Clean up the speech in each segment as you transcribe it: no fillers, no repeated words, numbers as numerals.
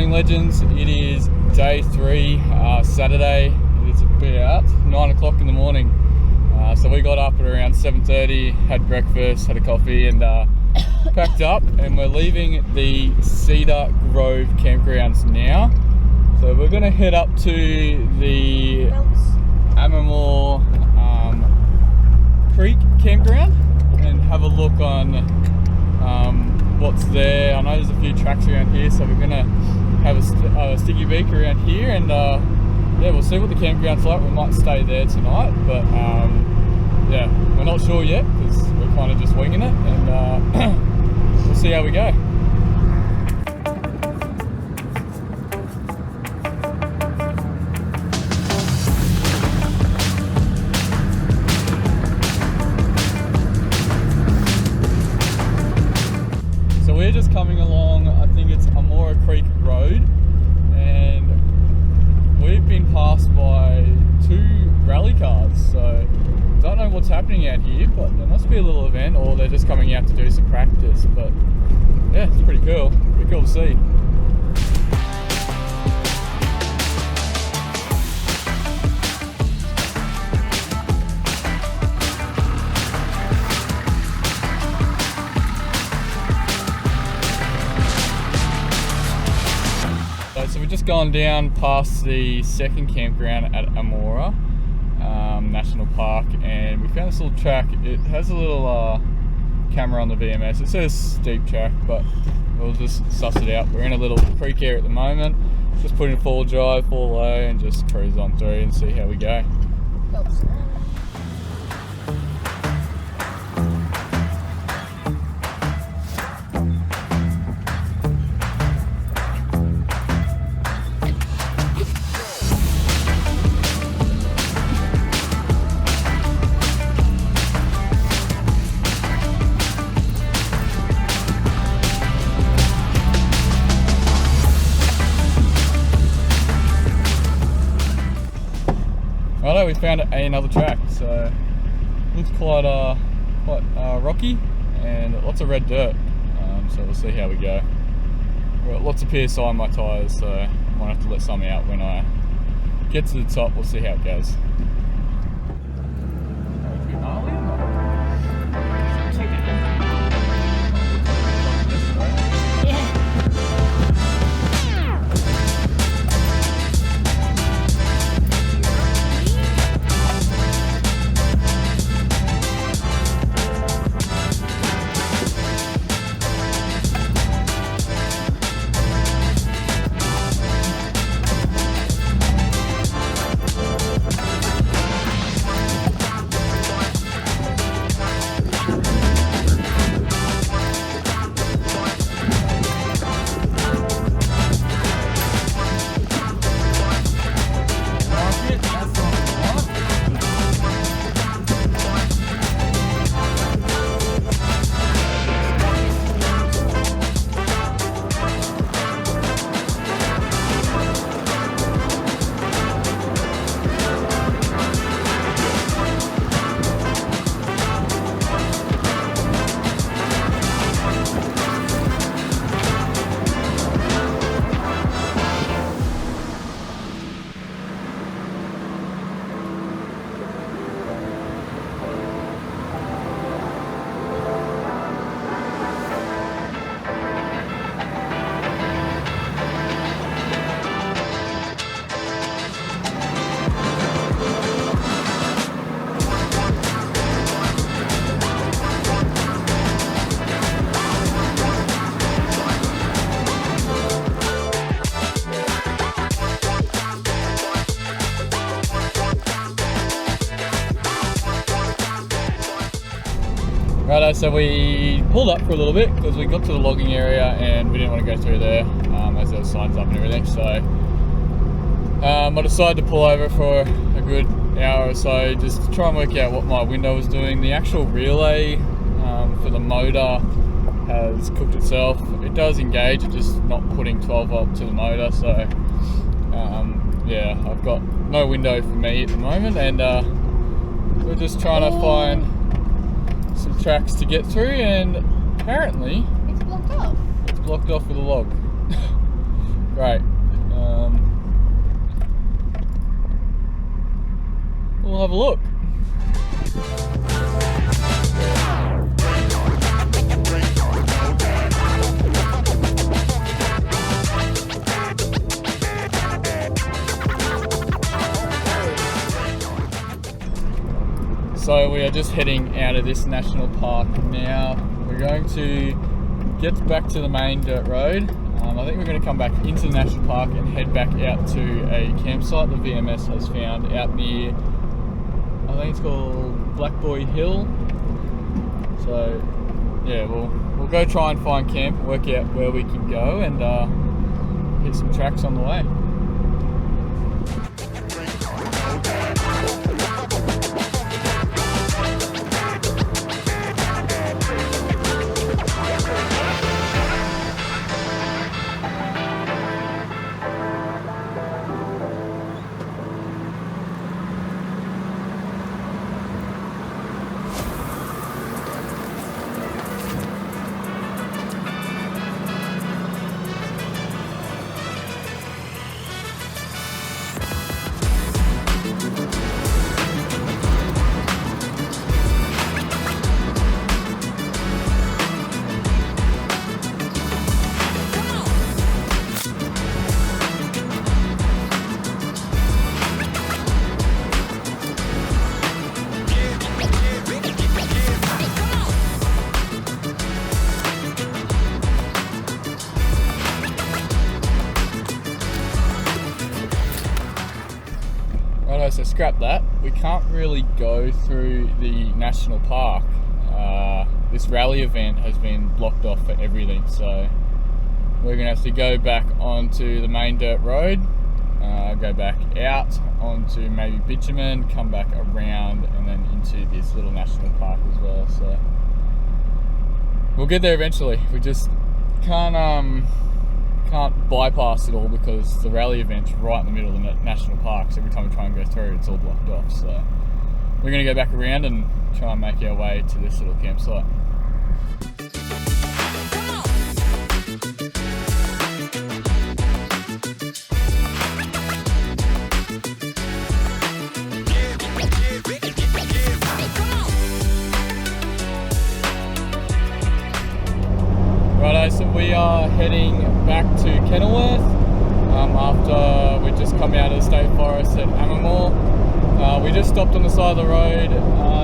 morning, legends. It is day 3, Saturday. It's about 9 o'clock in the morning. So we got up at around 7:30, had breakfast, had a coffee, and packed up, and we're leaving the Cedar Grove Campgrounds now. So we're going to head up to the Amamoor Creek Campground and have a look on what's there. I know there's a few tracks around here, so we're going to have a sticky beak around here, and yeah, we'll see what the campground's like. We might stay there tonight, but yeah, we're not sure yet because we're kind of just winging it, and we'll see how we go. So we're just coming along, I think it's Amamoor Creek Road, and we've been passed by 2 rally cars, so don't know what's happening out here, but there must be a little event, or they're just coming out to do some practice. But yeah, it's pretty cool to see. So we've just gone down past the second campground at Amamoor National Park, and we found this little track. It has a little camera on the VMS. It says steep track, but we'll just suss it out. We're in a little creek area at the moment. Just put in 4 drive, 4 low, and just cruise on through and see how we go. Righto, we found another track, so looks quite rocky and lots of red dirt, so we'll see how we go. We've got lots of PSI on my tyres, so I might have to let some out when I get to the top. We'll see how it goes. Righto, so we pulled up for a little bit because we got to the logging area and we didn't want to go through there as there were signs up and everything. So I decided to pull over for a good hour or so just to try and work out what my window was doing. The actual relay for the motor has cooked itself. It does engage, it's just not putting 12 volt to the motor. So yeah, I've got no window for me at the moment, and we're just trying to find some tracks to get through, and apparently it's blocked off. It's blocked off with a log. Great. We'll have a look. So we are just heading out of this national park now. We're going to get back to the main dirt road. I think we're going to come back into the national park and head back out to a campsite the VMS has found out near, I think it's called Black Boy Hill. So yeah, we'll go try and find camp, work out where we can go, and hit some tracks on the way. So scrap that. We can't really go through the national park. This rally event has been blocked off for everything, so we're gonna have to go back onto the main dirt road, go back out onto maybe bitumen, come back around, and then into this little national park as well. So we'll get there eventually. We just can't bypass it all because the rally event's right in the middle of the national park, so every time we try and go through, it's all blocked off. So we're going to go back around and try and make our way to this little campsite. Righto, so we are heading back to Kenilworth after we just come out of the State Forest at Amamoor. We just stopped on the side of the road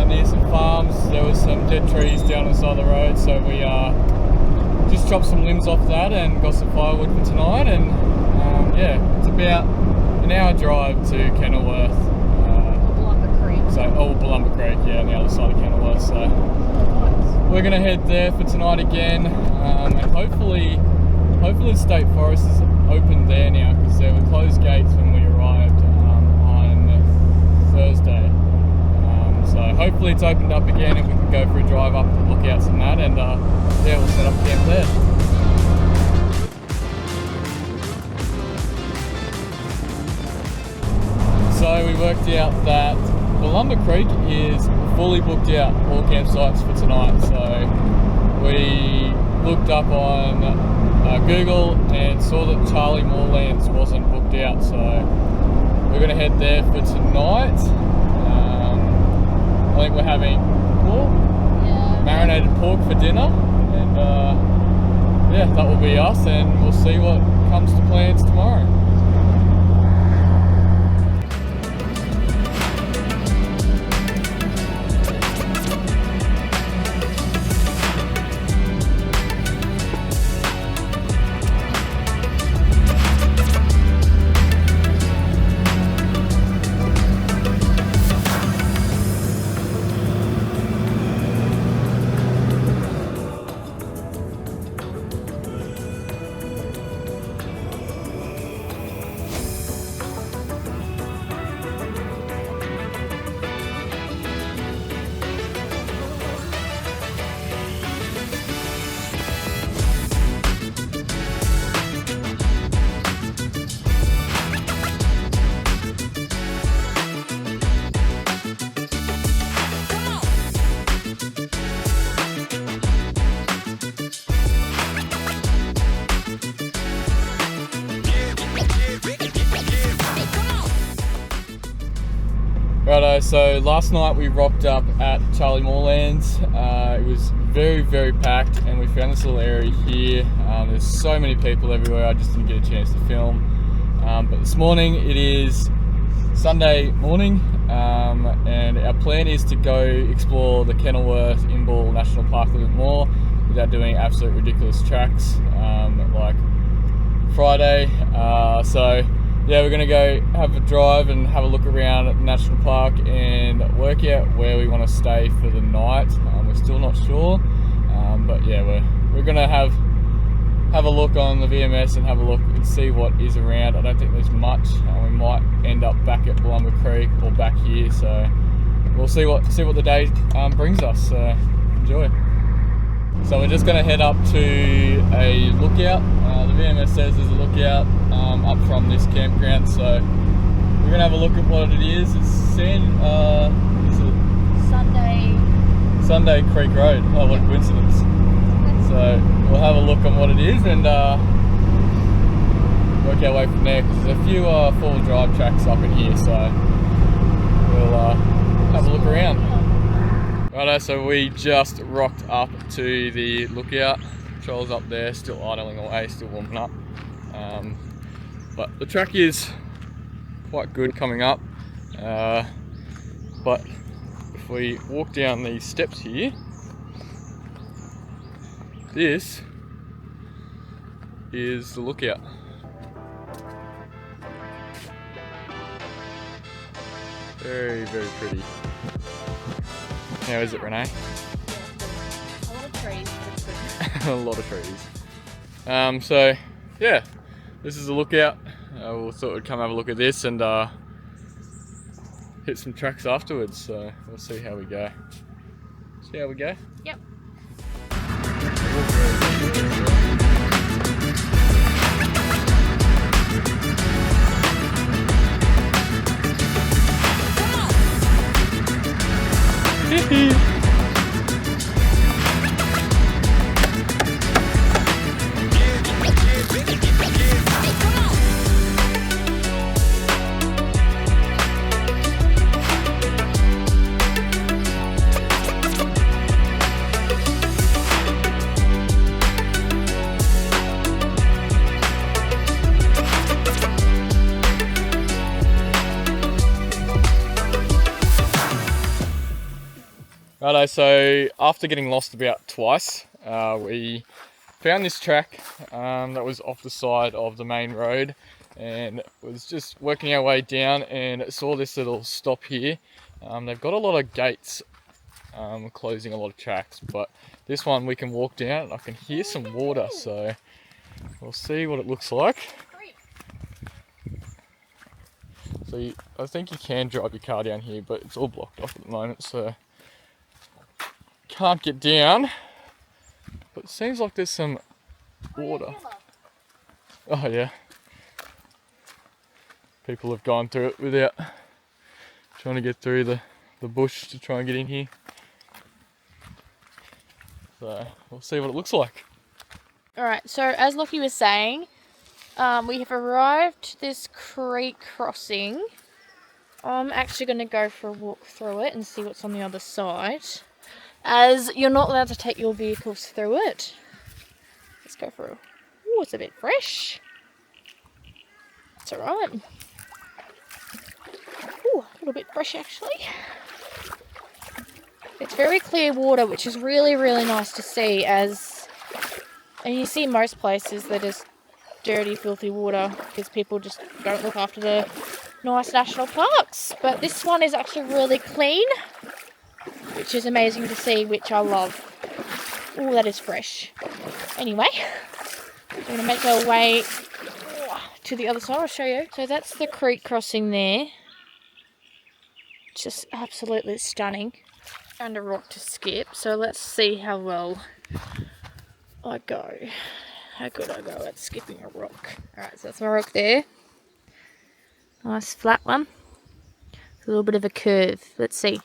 near some farms. There was some dead trees down on the side of the road, so we just chopped some limbs off that and got some firewood for tonight. And yeah, it's about an hour drive to Kenilworth. Bulumba Creek, yeah, on the other side of Kenilworth. So we're going to head there for tonight again, and hopefully the State Forest is open there now, because there were closed gates when we arrived on Thursday. So hopefully it's opened up again and we can go for a drive up to the lookouts and that, and yeah, we'll set up camp there. So we worked out that Bulumba Creek is fully booked out, all campsites for tonight. So we looked up on Google and saw that Charlie Moreland wasn't booked out. So we're going to head there for tonight. I think we're having pork, marinated pork for dinner, and yeah, that will be us, and we'll see what comes to plans tomorrow. Righto, so last night we rocked up at Charlie Moreland's. It was very, very packed, and we found this little area here. There's so many people everywhere, I just didn't get a chance to film. But this morning, it is Sunday morning, and our plan is to go explore the Kenilworth Imbil National Park a little bit more without doing absolute ridiculous tracks like Friday. So yeah, we're gonna go have a drive and have a look around at the national park and work out where we want to stay for the night. We're still not sure, but yeah, we're gonna have a look on the VMS and have a look and see what is around. I don't think there's much. We might end up back at Blumber Creek or back here, so we'll see what the day brings us. So enjoy. So we're just going to head up to a lookout. The VMS says there's a lookout up from this campground, so we're going to have a look at what it is. It's Sunday Creek Road. Oh, what a coincidence. So we'll have a look on what it is and work our way from there, because there's a few four-wheel drive tracks up in here, so we'll have a look around. Righto, so we just rocked up to the lookout. Patrol's up there, still idling away, still warming up. But the track is quite good coming up. But if we walk down these steps here, this is the lookout. Very, very pretty. How is it, Renae? A lot of trees, but it's good. A lot of trees. So yeah, this is a lookout. We'll thought we'd come have a look at this and hit some tracks afterwards. So we'll see how we go. See how we go? Yep. Righto, so after getting lost about twice, we found this track that was off the side of the main road, and was just working our way down and saw this little stop here. They've got a lot of gates closing a lot of tracks, but this one we can walk down. I can hear some water, so we'll see what it looks like. So I think you can drive your car down here, but it's all blocked off at the moment, so can't get down. But it seems like there's some water. Oh yeah. People have gone through it without trying to get through the bush to try and get in here. So we'll see what it looks like. Alright, so as Lockie was saying, we have arrived to this creek crossing. I'm actually going to go for a walk through it and see what's on the other side, as you're not allowed to take your vehicles through it. Let's go through. Oh, it's a bit fresh. It's alright. Oh, a little bit fresh actually. It's very clear water, which is really, really nice to see, and you see most places they're just dirty, filthy water because people just don't look after the nice national parks. But this one is actually really clean, which is amazing to see, which I love. Oh, that is fresh. Anyway, we're going to make our way to the other side. I'll show you. So that's the creek crossing there. Just absolutely stunning. And a rock to skip. So let's see how well I go. How good I go at skipping a rock. Alright, so that's my rock there. Nice flat one. A little bit of a curve. Let's see.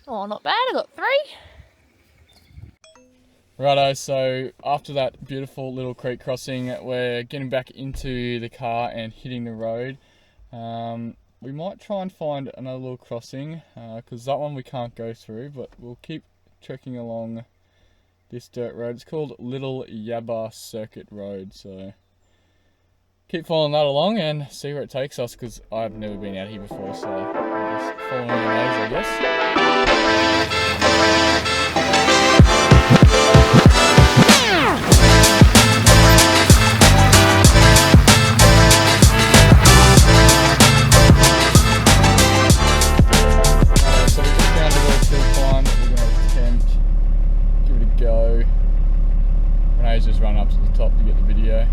Oh, not bad. I got 3. Righto, so after that beautiful little creek crossing, we're getting back into the car and hitting the road. We might try and find another little crossing, because that one we can't go through, but we'll keep trekking along this dirt road. It's called Little Yabba Circuit Road, so keep following that along and see where it takes us, because I've never been out here before, so I'm just following the nose, I guess. So we just found a little hill climb that we're going to attempt, give it a go. Renae's just run up to the top to get the video.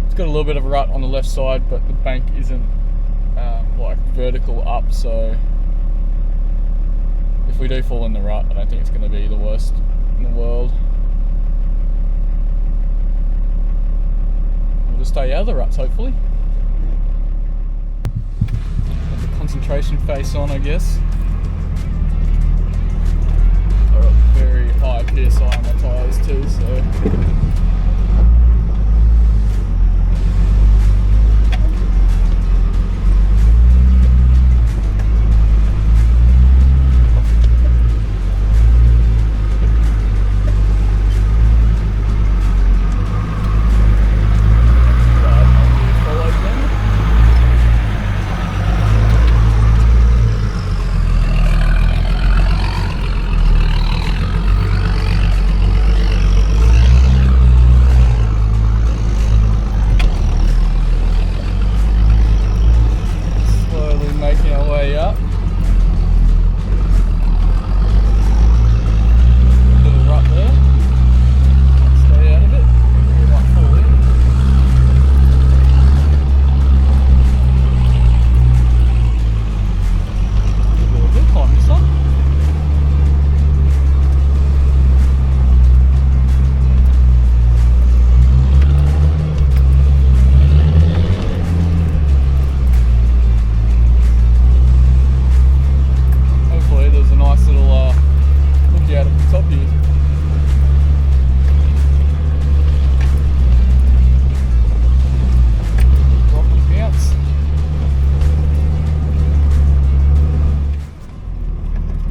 It's got a little bit of a rut on the left side, but the bank isn't like vertical up, so if we do fall in the rut, I don't think it's going to be the worst in the world. We'll just stay out of the ruts, hopefully. Got the concentration face on, I guess. I've got very high PSI on my tyres too, so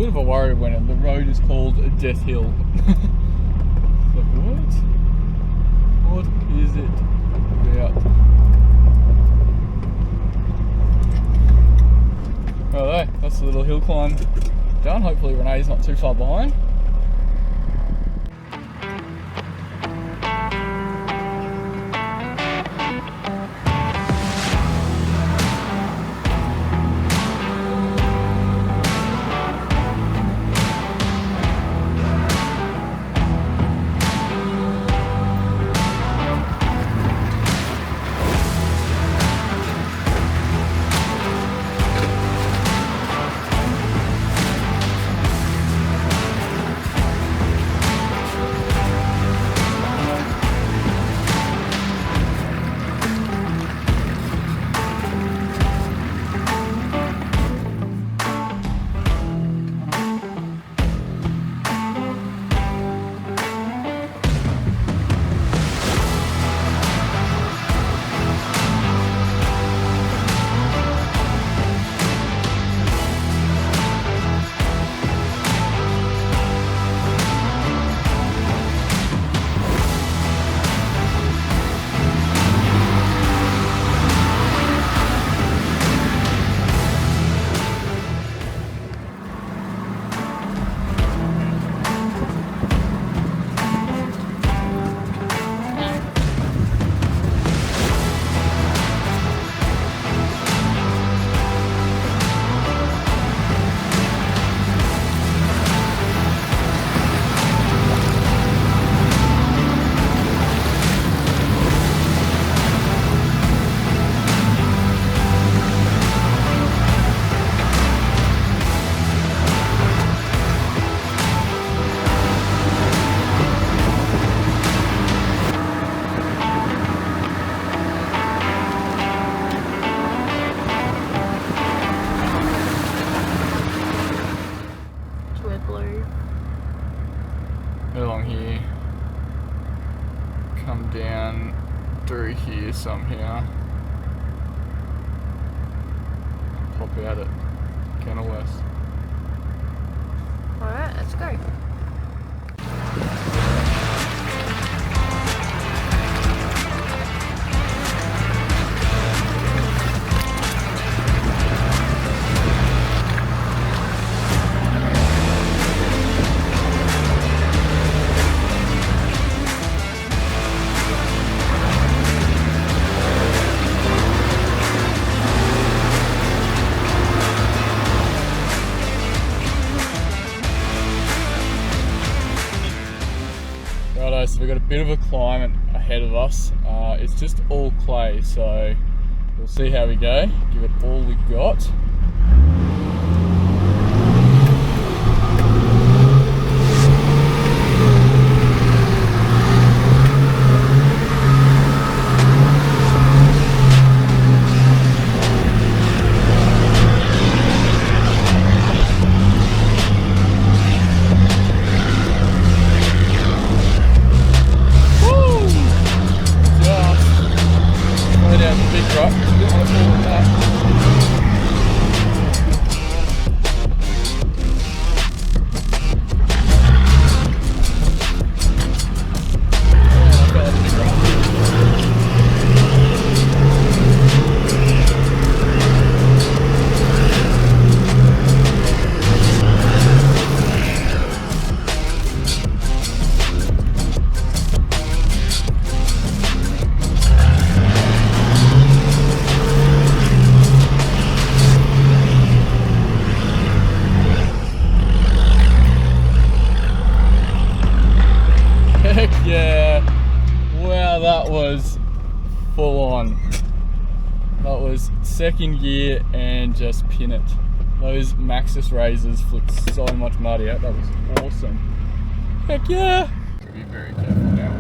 bit of a worry when the road is called Death Hill. Like, what? What is it about? Righto, that's the little hill climb done. Hopefully Renae's not too far behind. come down through here somehow. Pop out at Kenilworth. Alright, let's go. So we've got a bit of a climb ahead of us. It's just all clay, so we'll see how we go. Give it all we got. Yeah, wow, that was full on. That was second gear and just pin it. Those Maxxis razors flipped so much muddy out. That was awesome. Heck yeah! Be very careful now.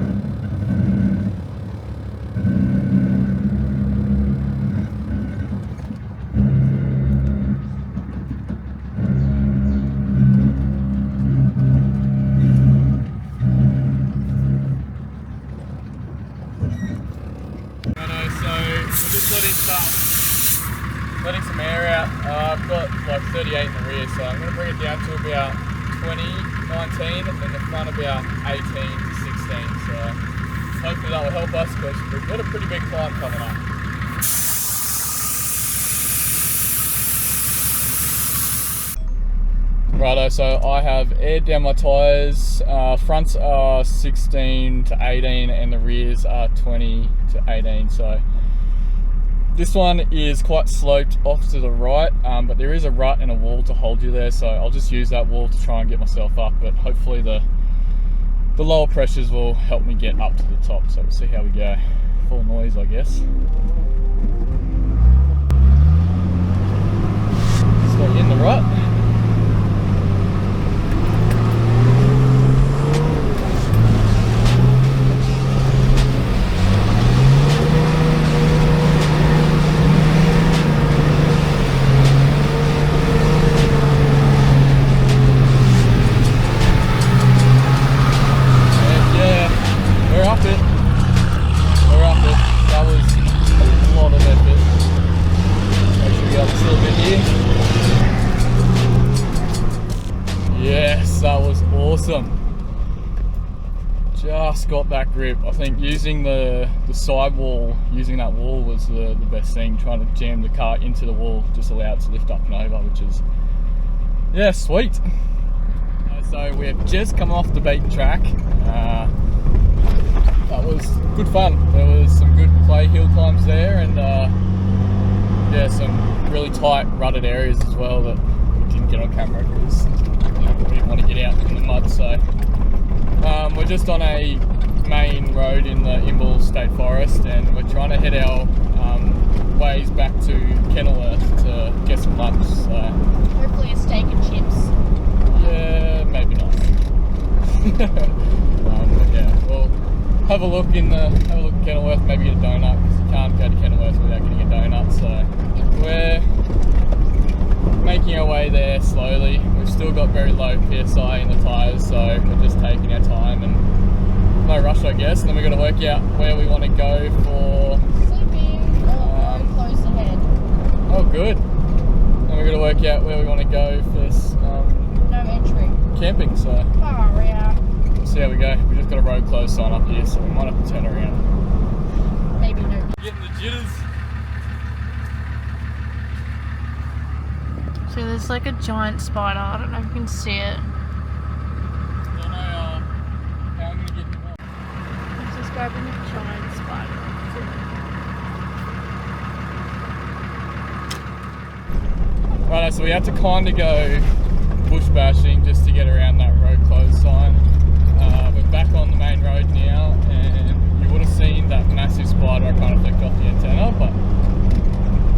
Letting some air out. I've got like 38 in the rear, so I'm going to bring it down to about 20, 19, and then the front about 18 to 16. So hopefully that will help us because we've got a pretty big climb coming up. Righto, so I have aired down my tyres. Fronts are 16 to 18 and the rears are 20 to 18. So this one is quite sloped off to the right, but there is a rut and a wall to hold you there, so I'll just use that wall to try and get myself up, but hopefully the lower pressures will help me get up to the top, so we'll see how we go. Full noise, I guess. Stay in the rut. Awesome. Just got that grip. I think using the sidewall, using that wall was the best thing. Trying to jam the car into the wall just allowed it to lift up and over, which is, yeah, sweet. So we've just come off the beaten track. That was good fun. There was some good clay hill climbs there and yeah, some really tight rutted areas as well that we didn't get on camera because we didn't want to get out in the mud. So we're just on a main road in the Imbil State Forrest and we're trying to head our ways back to Kenilworth to get some lunch. So hopefully a steak and chips. Yeah, maybe not. Yeah, we'll have a look at Kenilworth, maybe get a donut because you can't go to Kenilworth without getting a donut. So we're making our way there slowly. We've still got very low PSI in the tyres, so we're just taking our time and no rush, I guess. And then we've got to work out where we want to go for Sleeping or close ahead. Oh, good. And we've got to work out where we want to go for No entry. Camping. So Far out. we'll see how we go. We just got a road closed sign up here, so we might have to turn around. Maybe no. Getting the jitters. So there's like a giant spider. I don't know if you can see it. Don't know how I'm going to get involved. It's just grabbing a giant spider. Right, so we had to kind of go bush bashing just to get around that road closed sign. We're back on the main road now, and you would have seen that massive spider I kind of flicked off the antenna, but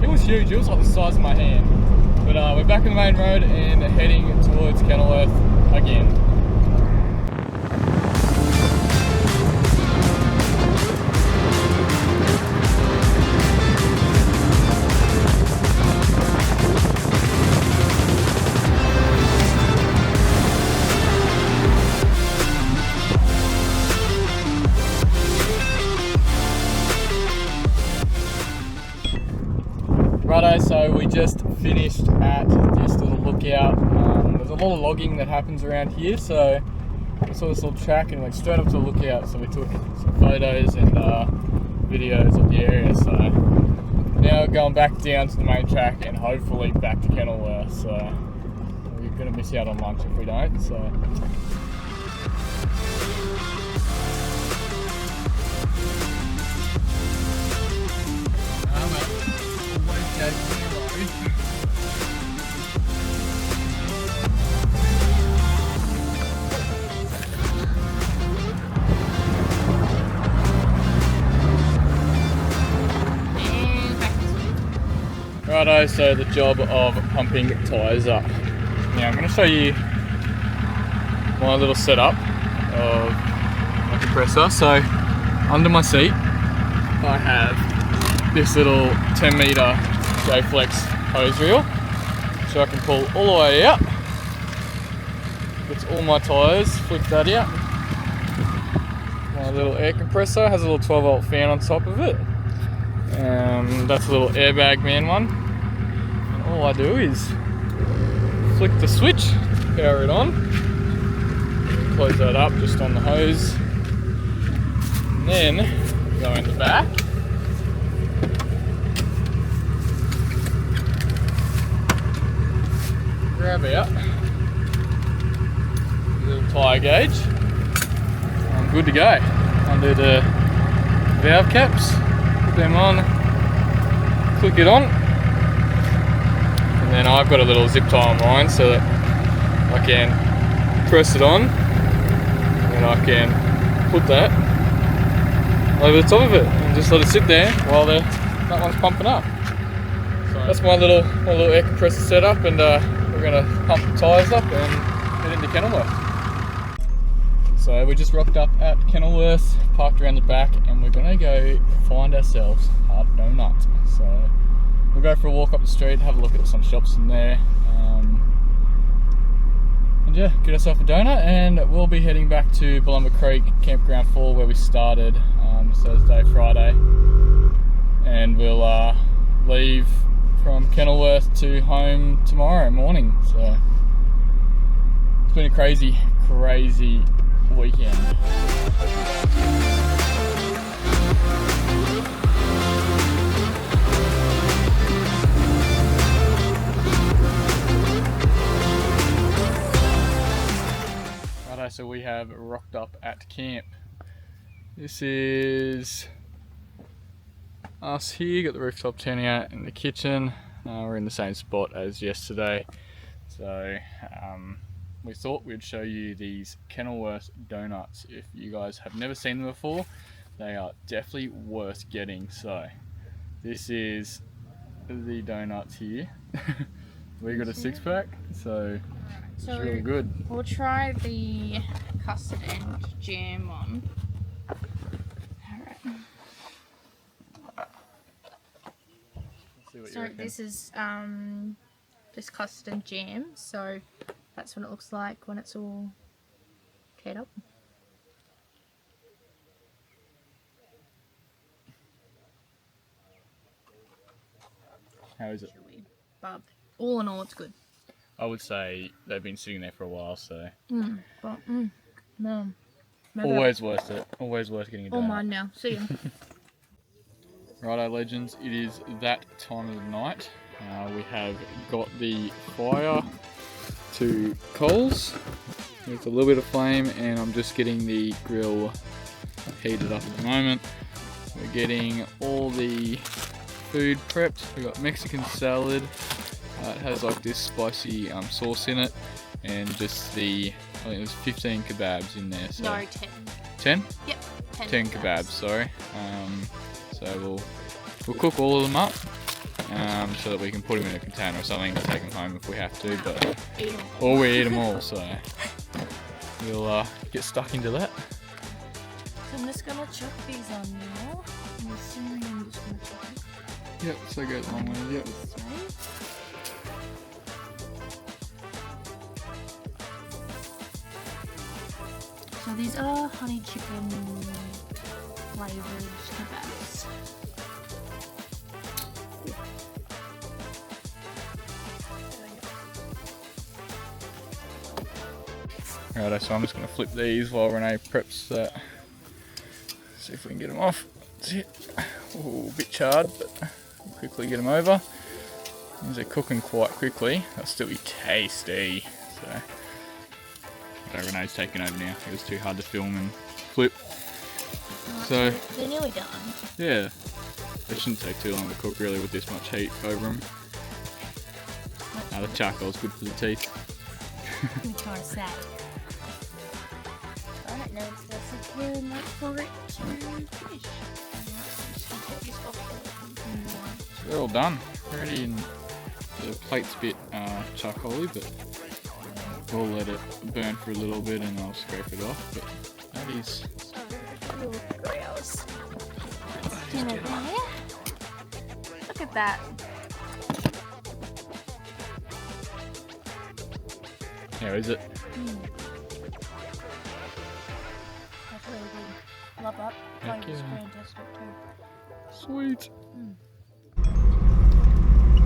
it was huge. It was like the size of my hand. But we're back on the main road and heading towards Kenilworth again. Righto, so we just finished at this little lookout. There's a lot of logging that happens around here, so we saw this little track and went straight up to the lookout. So we took some photos and videos of the area. So now we're going back down to the main track and hopefully back to Kenilworth. So we're going to miss out on lunch if we don't. So. Righto, so the job of pumping tyres up. Now I'm going to show you my little setup of my compressor. So under my seat I have this little 10 metre J-Flex hose reel, so I can pull all the way out. Gets all my tyres, flip that out. My little air compressor has a little 12 volt fan on top of it. That's a little airbag man one. And all I do is flick the switch, power it on, close that up just on the hose, and then go in the back. Grab out the little tyre gauge. I'm good to go. Undo the valve caps, put them on, click it on, and then I've got a little zip tie on mine so that I can press it on and I can put that over the top of it and just let it sit there while that one's pumping up. So that's my little air compressor setup, and we're going to pump the tyres up and head into Kenilworth. So we just rocked up at Kenilworth, parked around the back, and we're going to go find ourselves a donut. So we'll go for a walk up the street, have a look at some shops in there, and yeah, get ourselves a donut, and we'll be heading back to Balumba Creek Campground 4 where we started Thursday, Friday, and we'll leave from Kenilworth to home tomorrow morning. So it's been a crazy weekend. Righto, so we have rocked up at camp. This is us here, got the rooftop tent out in the kitchen. We're in the same spot as yesterday. So we thought we'd show you these Kenilworth donuts. If you guys have never seen them before, they are definitely worth getting. So this is the donuts here. We got a 6-pack, so it's really good. We'll try the custard and jam one. Alright. So this is just custard and jam, so that's what it looks like when it's all teared up. How is it? chewy. But all in all, it's good. I would say they've been sitting there for a while, so No. always worth it. Always worth getting a donut. All mine now. See ya. Righto, legends, it is that time of the night. We have got the fire to coals with a little bit of flame, and I'm just getting the grill heated up at the moment. We're getting all the food prepped. We've got Mexican salad. It has like this spicy sauce in it, and just I think there's 15 kebabs in there. So No, 10. 10? Yep. 10 kebabs, sorry. So we'll cook all of them up so that we can put them in a container or something to take them home if we have to. But or we eat them all, so we'll get stuck into that. So I'm just gonna chuck these on now. I'm assuming I'm just gonna chuck it Yep, so it goes long way. Yep. this way. So these are honey chicken flavoured kebabs. Righto, so I'm just going to flip these while Renae preps that. See if we can get them off. That's it. Ooh, a bit charred, but we'll quickly get them over. These are cooking quite quickly. They'll still be tasty. So, Renae's taking over now. It was too hard to film and flip. So they're nearly done. Yeah, they shouldn't take too long to cook really with this much heat over them. The charcoal's good for the teeth. Let me try a sec. I don't know if that's a good enough for it to finish. They're all done, ready, and the plate's a bit charcoaly, but we'll let it burn for a little bit and I'll scrape it off. But that is gross. Dinner there. Look at that. How is it? That's really good. Love that. Thank Flavor's you. fantastic too. Sweet.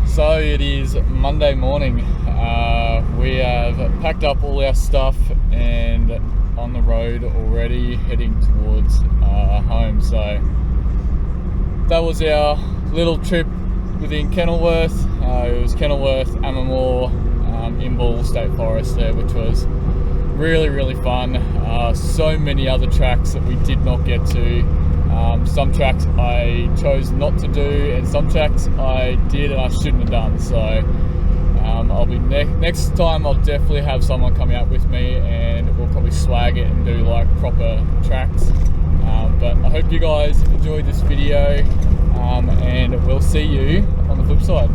So it is Monday morning. We have packed up all our stuff and on the road already, heading towards home. So that was our little trip within Kenilworth. It was Kenilworth, Amamoor, Imbil State Forrest there, which was really fun. So many other tracks that we did not get to. Some tracks I chose not to do, and some tracks I did and I shouldn't have done. So I'll be next time. I'll definitely have someone come out with me, and we'll probably swag it and do like proper tracks. But I hope you guys enjoyed this video, and we'll see you on the flip side.